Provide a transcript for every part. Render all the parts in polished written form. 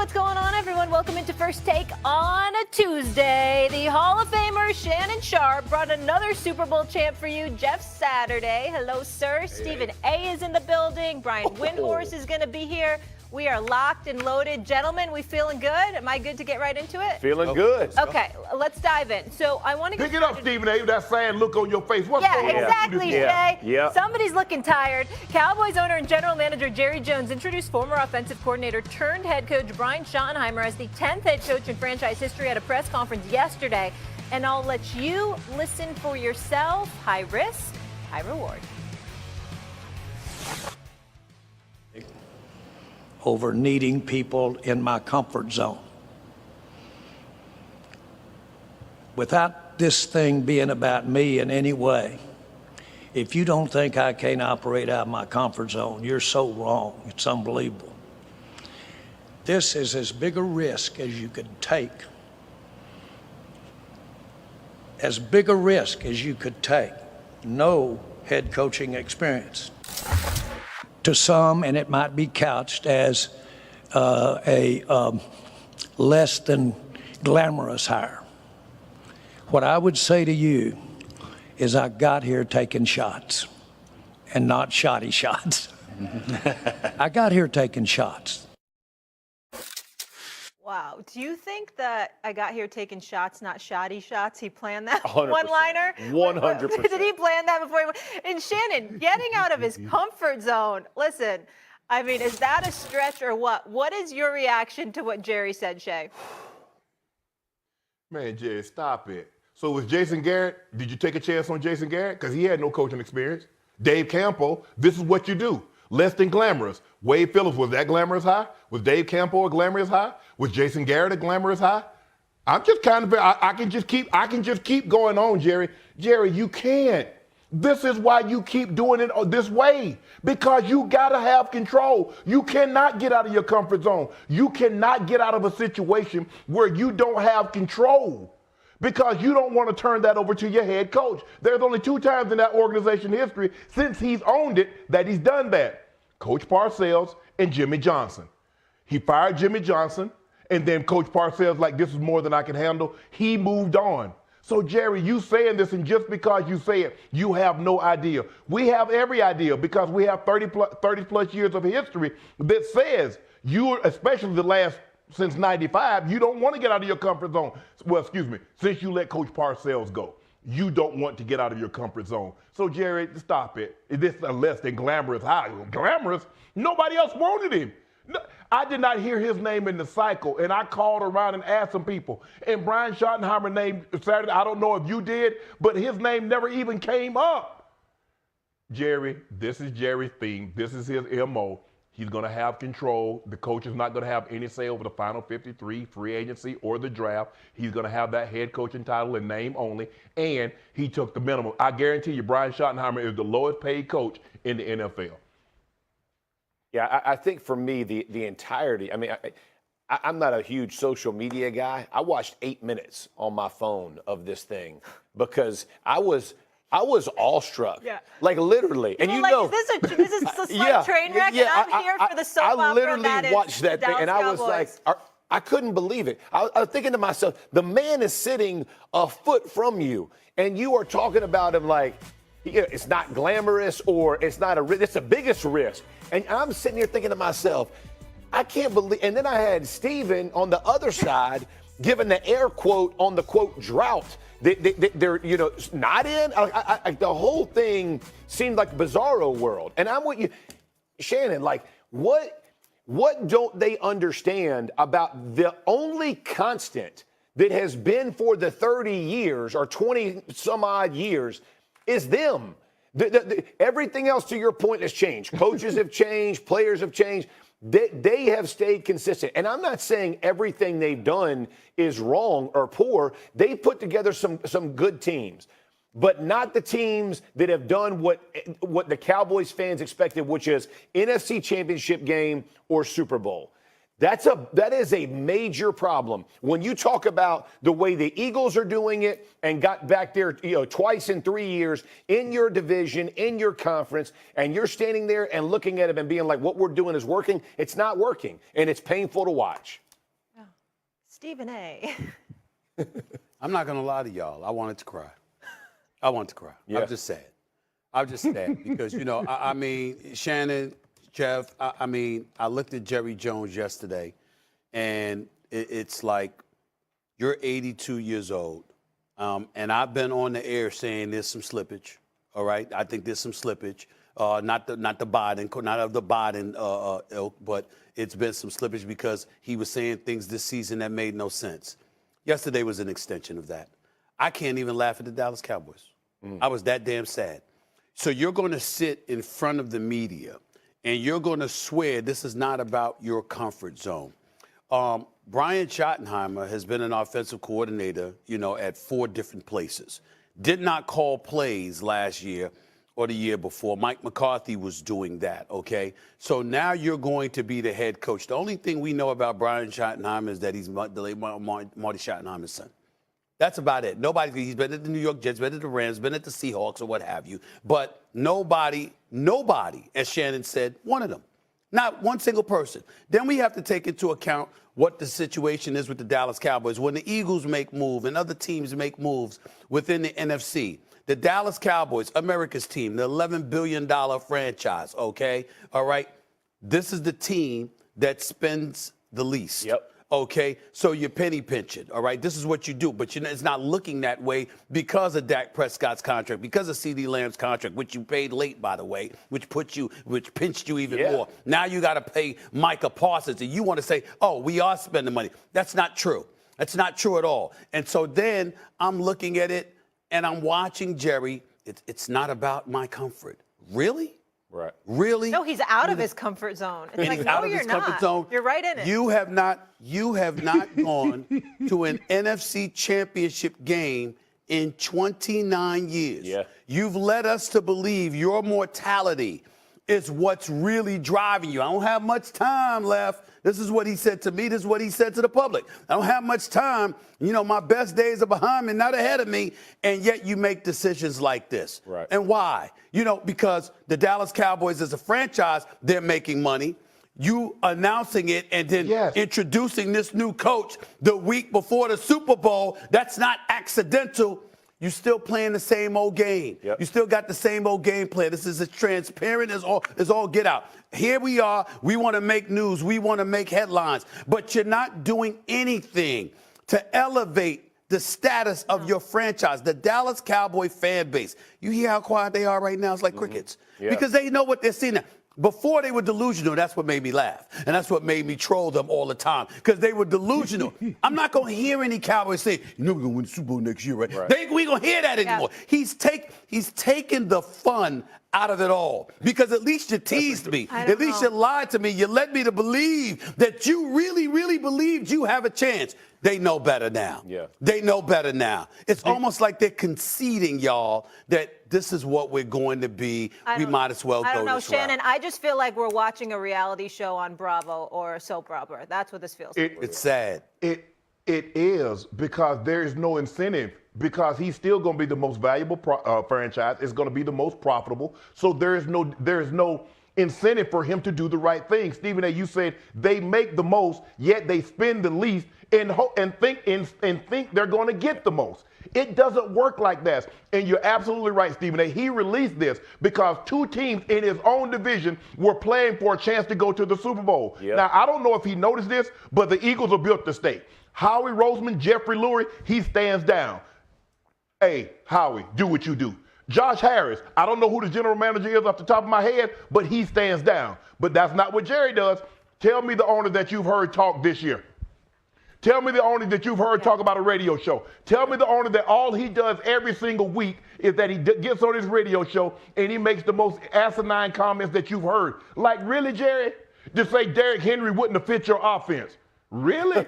what's going on, everyone? Welcome into First Take on a Tuesday. The Hall of Famer Shannon Sharpe brought another Super Bowl champ for you, Jeff Saturday. Hello, sir. Hey. Stephen A. is in the building. Brian Windhorst is going to be here. We are locked and loaded. Gentlemen, we feeling good? Am I good to get right into it? Feeling good. Okay, let's dive in. So I want to pick it up, Stephen A. That sad look on your face. What's going on? Exactly, Jay. Yeah. Somebody's looking tired. Cowboys owner and general manager Jerry Jones introduced former offensive coordinator turned head coach Brian Schottenheimer as the 10th head coach in franchise history at a press conference yesterday. And I'll let you listen for yourself. High risk, high reward. Over needing people in my comfort zone. Without this thing being about me in any way, if you don't think I can't operate out of my comfort zone, you're so wrong. It's unbelievable. This is as big a risk as you could take. As big a risk as you could take. No head coaching experience. To some, and it might be couched as a less than glamorous hire. What I would say to you is I got here taking shots and not shoddy shots. I got here taking shots. Wow. Do you think that I got here taking shots, not shoddy shots? He planned that 100%. one-liner? 100%. Did he plan that before he went? And Shannon, getting out of his comfort zone. Listen, I mean, is that a stretch or what? What is your reaction to what Jerry said, Shay? Man, Jerry, stop it. So with Jason Garrett, did you take a chance on Jason Garrett? Because he had no coaching experience. Dave Campo, this is what you do. Less than glamorous. Wade Phillips, was that glamorous high? Was Dave Campo a glamorous high? Was Jason Garrett a glamorous high? I'm just kind of, I can just keep going on, Jerry. Jerry, you can't. This is why you keep doing it this way, because you gotta have control. You cannot get out of your comfort zone. You cannot get out of a situation where you don't have control, because you don't want to turn that over to your head coach. There's only 2 times in that organization history since he's owned it that he's done that. Coach Parcells and Jimmy Johnson. He fired Jimmy Johnson, and then Coach Parcells, like, this is more than I can handle. He moved on. So, Jerry, you saying this, and just because you say it, you have no idea. We have every idea, because we have 30 plus years of history that says you, especially the last, since 95, you don't want to get out of your comfort zone. Well, excuse me, since you let Coach Parcells go, you don't want to get out of your comfort zone. So, Jerry, stop it. This is a less than glamorous high. Glamorous? Nobody else wanted him. No, I did not hear his name in the cycle, and I called around and asked some people. And Brian Schottenheimer named Saturday, I don't know if you did, but his name never even came up. Jerry, this is Jerry's thing. This is his MO. He's going to have control. The coach is not going to have any say over the final 53, free agency, or the draft. He's going to have that head coaching title in name only, and he took the minimum. I guarantee you Brian Schottenheimer is the lowest paid coach in the NFL. Yeah, I think for me, the entirety, I mean, I'm not a huge social media guy. I watched 8 minutes on my phone of this thing because I was awestruck. Yeah. Like, literally. And this is a slight train wreck, and I'm here for the soap opera. I literally watched that thing, and I was like, I couldn't believe it. I was thinking to myself, the man is sitting a foot from you, and you are talking about him like, it's not glamorous, or it's the biggest risk. And I'm sitting here thinking to myself, I can't believe. And then I had Steven on the other side giving the air quote on the quote drought. They're not in. The whole thing seemed like a bizarro world. And I'm with you, Shannon. Like, what don't they understand about the only constant that has been for the 30 years or 20 some odd years is them. Everything else, to your point, has changed. Coaches have changed. Players have changed. They have stayed consistent. And I'm not saying everything they've done is wrong or poor. They put together some good teams, but not the teams that have done what the Cowboys fans expected, which is NFC Championship game or Super Bowl. That is a major problem. When you talk about the way the Eagles are doing it and got back there, twice in 3 years in your division, in your conference, and you're standing there and looking at it and being like, what we're doing is working. It's not working, and it's painful to watch. Stephen A. I'm not going to lie to y'all. I wanted to cry. I wanted to cry. Yeah. I'm just sad. I'm just sad because, you know, I mean, Shannon, Jeff, I mean, I looked at Jerry Jones yesterday, and it's like you're 82 years old, and I've been on the air saying there's some slippage, all right? I think there's some slippage, not of the Biden ilk, but it's been some slippage because he was saying things this season that made no sense. Yesterday was an extension of that. I can't even laugh at the Dallas Cowboys. I was that damn sad. So you're going to sit in front of the media and you're going to swear this is not about your comfort zone. Brian Schottenheimer has been an offensive coordinator, you know, at 4 different places. Did not call plays last year or the year before. Mike McCarthy was doing that, okay? So now you're going to be the head coach. The only thing we know about Brian Schottenheimer is that he's Marty Schottenheimer's son. That's about it. He's been at the New York Jets, been at the Rams, been at the Seahawks or what have you. But nobody, as Shannon said, wanted him. Not one single person. Then we have to take into account what the situation is with the Dallas Cowboys. When the Eagles make moves and other teams make moves within the NFC, the Dallas Cowboys, America's team, the $11 billion franchise, okay? All right? This is the team that spends the least. Yep. Okay, so you're penny pinching, all right? This is what you do, but it's not looking that way because of Dak Prescott's contract, because of CeeDee Lamb's contract, which you paid late, by the way, which pinched you even more. Now you got to pay Micah Parsons, and you want to say, oh, we are spending money. That's not true. That's not true at all. And so then I'm looking at it, and I'm watching Jerry. It's not about my comfot. Really? Right. Really? No, he's out of his comfort zone. It's like, no, you're not. You're right in it. You have not gone to an NFC championship game in 29 years. Yeah. You've led us to believe your mortality is what's really driving you. I don't have much time left. This is what he said to me. This is what he said to the public. I don't have much time. You know, my best days are behind me, not ahead of me. And yet you make decisions like this. Right. And why? You know, because the Dallas Cowboys as a franchise, they're making money. You announcing it and then introducing this new coach the week before the Super Bowl, that's not accidental. You're still playing the same old game. Yep. You still got the same old game plan. This is as transparent as all get out. Here we are. We want to make news. We want to make headlines. But you're not doing anything to elevate the status of your franchise. The Dallas Cowboy fan base. You hear how quiet they are right now? It's like crickets. Yeah. Because they know what they're seeing now. Before they were delusional, that's what made me laugh. And that's what made me troll them all the time. Because they were delusional. I'm not going to hear any Cowboys say, you know we're going to win the Super Bowl next year, right? We going to hear that anymore. He's taken the fun out of it all. Because at least you teased me. At least you lied to me. You led me to believe that you really, really believed you have a chance. They know better now. Yeah. They know better now. It's almost like they're conceding, y'all, that this is what we're going to be. We might as well go this route. I don't know, Shannon. I just feel like we're watching a reality show on Bravo or a soap opera. That's what this feels like. It's sad. It is, because there is no incentive, because he's still going to be the most valuable franchise. It's going to be the most profitable. So there is no incentive for him to do the right thing. Stephen A., you said they make the most, yet they spend the least and think they're going to get the most. It doesn't work like that. And you're absolutely right, Stephen A. He released this because 2 teams in his own division were playing for a chance to go to the Super Bowl. Yep. Now, I don't know if he noticed this, but the Eagles are built to stay. Howie Roseman, Jeffrey Lurie, he stands down. Hey, Howie, do what you do. Josh Harris, I don't know who the general manager is off the top of my head, but he stands down. But that's not what Jerry does. Tell me the owner that you've heard talk this year. Tell me the owner that you've heard talk about a radio show. Tell me the owner that all he does every single week is that he gets on his radio show and he makes the most asinine comments that you've heard. Like, really, Jerry? Just say Derrick Henry wouldn't have fit your offense. Really?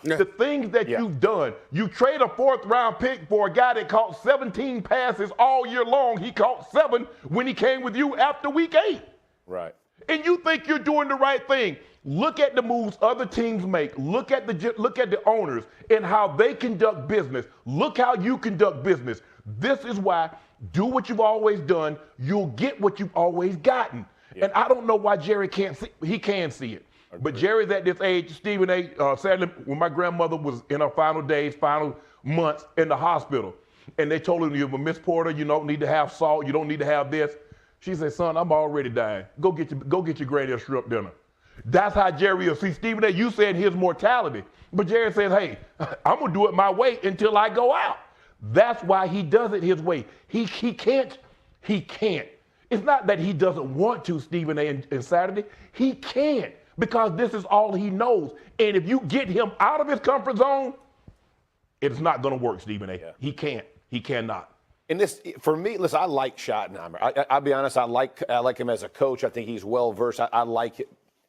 The things that you've done. You trade a 4th-round pick for a guy that caught 17 passes all year long. He caught 7 when he came with you after week 8. Right. And you think you're doing the right thing. Look at the moves other teams make. Look at the owners and how they conduct business. Look how you conduct business. This is why, do what you've always done. You'll get what you've always gotten. Yeah. And I don't know why Jerry can't see. He can see it. But Jerry's at this age. Stephen A. Sadly, when my grandmother was in her final days, final months in the hospital, and they told her, "You're Miss Porter. You don't need to have salt. You don't need to have this." She said, "Son, I'm already dying. Go get your granny a shrimp dinner." That's how Jerry is. See, Stephen A., you said his mortality, but Jerry says, "Hey, I'm gonna do it my way until I go out." That's why he does it his way. He can't. It's not that he doesn't want to, Stephen A. and Saturday. He can't, because this is all he knows. And if you get him out of his comfort zone, it's not going to work, Stephen A. Yeah. He can't. He cannot. And this, for me, listen, I like Schottenheimer. I'll be honest, I like him as a coach. I think he's well-versed. I like it.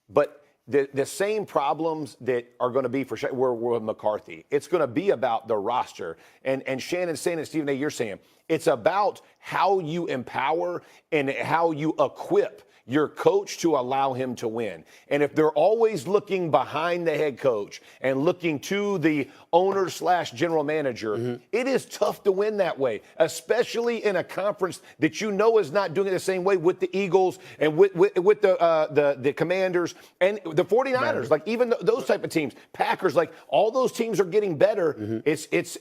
But the same problems that are going to be for were with McCarthy. It's going to be about the roster. And Shannon's saying, and Stephen A., you're saying, it's about how you empower and how you equip your coach to allow him to win. And if they're always looking behind the head coach and looking to the owner / general manager, it is tough to win that way, especially in a conference that you know is not doing it the same way with the Eagles and with the Commanders and the 49ers, like even those type of teams, Packers, like all those teams are getting better.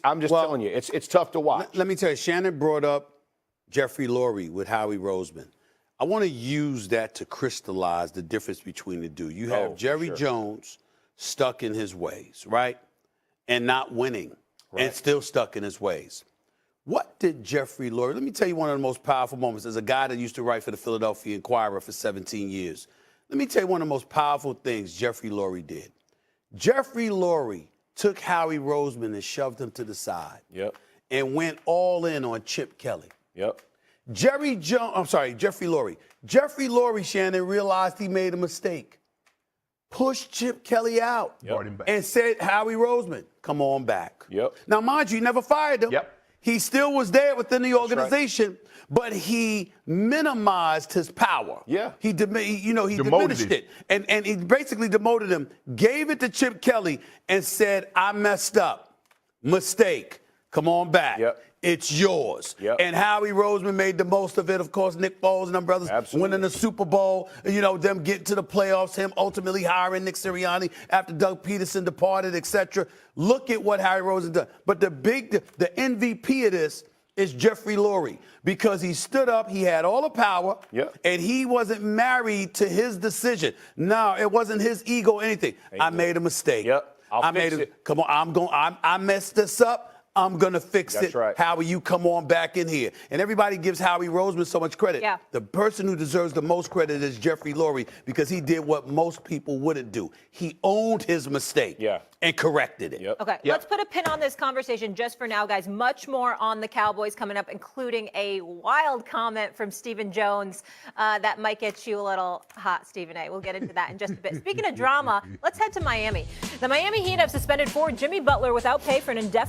I'm just telling you, it's tough to watch. Let me tell you, Shannon brought up Jeffrey Lurie with Howie Roseman. I want to use that to crystallize the difference between the two. You have Jerry Jones stuck in his ways, right? And not winning, and still stuck in his ways. What did Jeffrey Lurie, let me tell you one of the most powerful moments as a guy that used to write for the Philadelphia Inquirer for 17 years. Let me tell you one of the most powerful things Jeffrey Lurie did. Jeffrey Lurie took Howie Roseman and shoved him to the side and went all in on Chip Kelly. Jeffrey Lurie. Jeffrey Lurie, Shannon, realized he made a mistake. Pushed Chip Kelly out and said, Howie Roseman, come on back. Now, mind you, he never fired him. He still was there within the organization, but he minimized his power. He diminished it. And he basically demoted him, gave it to Chip Kelly, and said, I messed up. Mistake. Come on back. It's yours. And Howie Roseman made the most of it. Of course, Nick Foles and them brothers winning the Super Bowl, them getting to the playoffs, him ultimately hiring Nick Sirianni after Doug Peterson departed, etc. Look at what Howie Roseman done. But the MVP of this is Jeffrey Lurie, because he stood up, he had all the power, and he wasn't married to his decision. No, it wasn't his ego or anything. I made a mistake. I made it. Come on, I messed this up. I'm going to fix it. Howie, you come on back in here. And everybody gives Howie Roseman so much credit. The person who deserves the most credit is Jeffrey Lurie, because he did what most people wouldn't do. He owned his mistake and corrected it. Okay, let's put a pin on this conversation just for now, guys. Much more on the Cowboys coming up, including a wild comment from Stephen Jones that might get you a little hot, Stephen A. We'll get into that in just a bit. Speaking of drama, let's head to Miami. The Miami Heat have suspended forward Jimmy Butler without pay for an indefinite